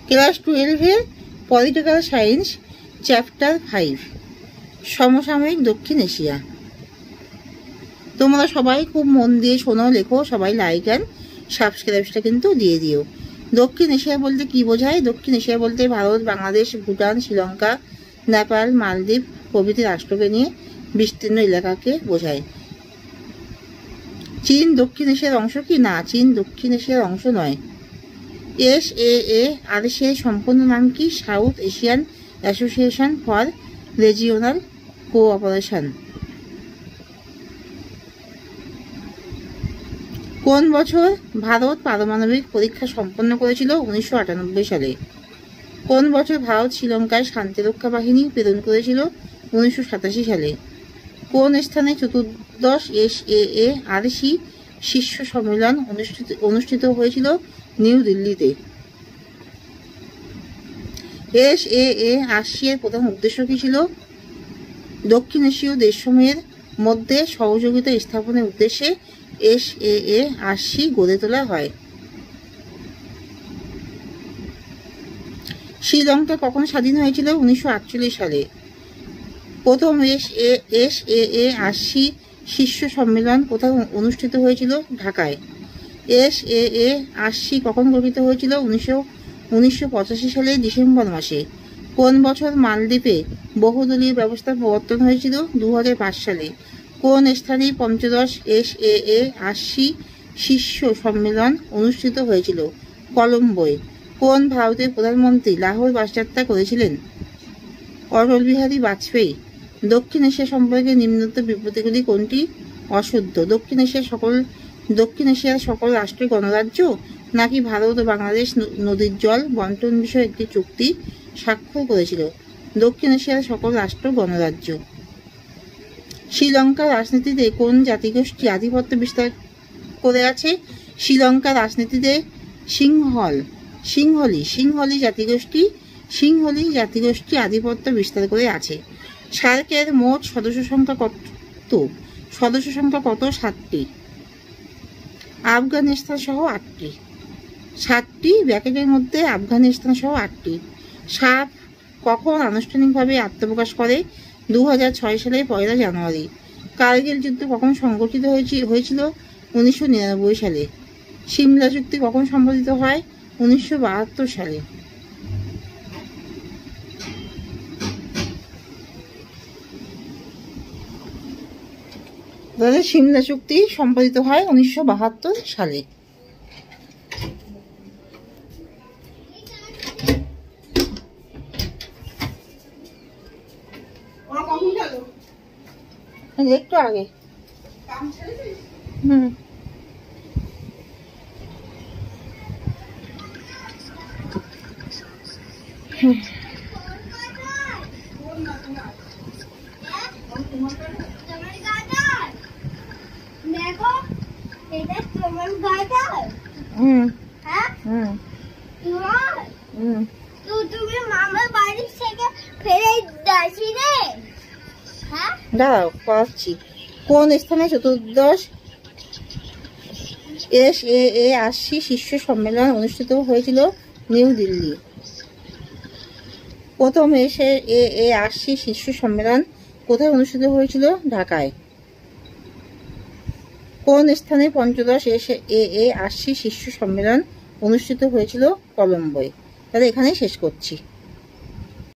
Class 12-এর political science chapter 5 সমসাময়িক দক্ষিণ Asia. তোমরা সবাই খুব মন দিয়ে শোনো, লেখো, সবাই লাইক অ্যান্ড সাবস্ক্রাইবটা কিন্তু দিয়ে দিও। দক্ষিণ এশিয়া বলতে কি বোঝায়? দক্ষিণ এশিয়া বলতে ভারত, বাংলাদেশ, ভুটান, শ্রীলঙ্কা, নেপাল, মালদ্বীপ প্রভৃতি রাষ্ট্রকে নিয়ে বিস্তীর্ণ এলাকাকে বোঝায়। চীন দক্ষিণ এশিয়ার অংশ কি? না, চীন দক্ষিণ এশিয়ার অংশ নয়। SAARC সম্পূর্ণ নাম কি? South Asian association for regional cooperation. কোন বছর ভারত পারমাণবিক পরীক্ষা সম্পন্ন করেছিল? 1998 সালে। কোন বছর ভারত শ্রীলঙ্কায় শান্তিরক্ষা বাহিনী প্রেরণ করেছিল? 1987 সালে। কোন স্থানে চতুর্দশ SAARC শীর্ষ সম্মেলন অনুষ্ঠিত হয়েছিল? নিউ দিল্লিতে। SAARC এর প্রধান উদ্দেশ্য কি ছিল? দক্ষিণ এশীয় দেশসমূহের মধ্যে সহযোগিতা স্থাপনের উদ্দেশ্যে SAARC গড়ে তোলা হয়। শ্রীলঙ্কা কখন স্বাধীন হয়েছিল? 1948 সালে। প্রথম SAARC শীর্ষ সম্মেলন কোথায় অনুষ্ঠিত হয়েছিল? ঢাকায়। SAARC কখন গঠিত হয়েছিল? 1985 সালের ডিসেম্বর মাসে। কোন বছর মালদ্বীপে বহুদলীয় ব্যবস্থা প্রবর্তন হয়েছিল? 2005 সালে। কোন স্থানে পঞ্চদশ SAARC শীর্ষ সম্মেলন অনুষ্ঠিত হয়েছিল? কলম্বোয়। কোন ভারতের প্রধানমন্ত্রী লাহোর বাসযাত্রা করেছিলেন? অটল বিহারী বাজপেয়ী। দক্ষিণ এশিয়া সম্পর্কে নিম্নোক্ত বিবৃতিগুলি কোনটি অশুদ্ধ? দক্ষিণ এশিয়ার সকল রাষ্ট্রের গণরাজ্য, নাকি ভারত ও বাংলাদেশ নদীর জল বন্টন বিষয়ে একটি চুক্তি স্বাক্ষর করেছিল? দক্ষিণ এশিয়ার সকল রাষ্ট্র গণরাজ্য। শ্রীলঙ্কার রাজনীতিতে কোন জাতিগোষ্ঠী আধিপত্য বিস্তার করে আছে? শ্রীলঙ্কার রাজনীতিতে সিংহলি জাতিগোষ্ঠী আধিপত্য বিস্তার করে আছে। সার্কের মোট সদস্য সংখ্যা কত? 7টি। আফগানিস্তান সহ 8টি। 7টি ব্র্যাকেটের মধ্যে আফগানিস্তান সহ 8টি। সাপ কখন আনুষ্ঠানিকভাবে আত্মপ্রকাশ করে? 2006 সালের 1 জানুয়ারি। কার্গিল যুদ্ধ কখন সংগঠিত হয়েছিল? 1999 সালে। সিমলা চুক্তি কখন সম্পাদিত হয়? 1972 সালে। সিমলা চুক্তি সম্পাদিত হয় 1972 সালে। একটু আগে। দাঁড়াও, পাচ্ছি। কোন স্থানে চতুর্দশ SAARC শীর্ষ সম্মেলন অনুষ্ঠিত হয়েছিল? নিউ দিল্লি। প্রথম SAARC শীর্ষ সম্মেলন কোথায় অনুষ্ঠিত হয়েছিল? ঢাকায়। কোন স্থানে পঞ্চদশ SAARC শীর্ষ সম্মেলন অনুষ্ঠিত হয়েছিল? কলম্বোয়। তাহলে এখানেই শেষ করছি।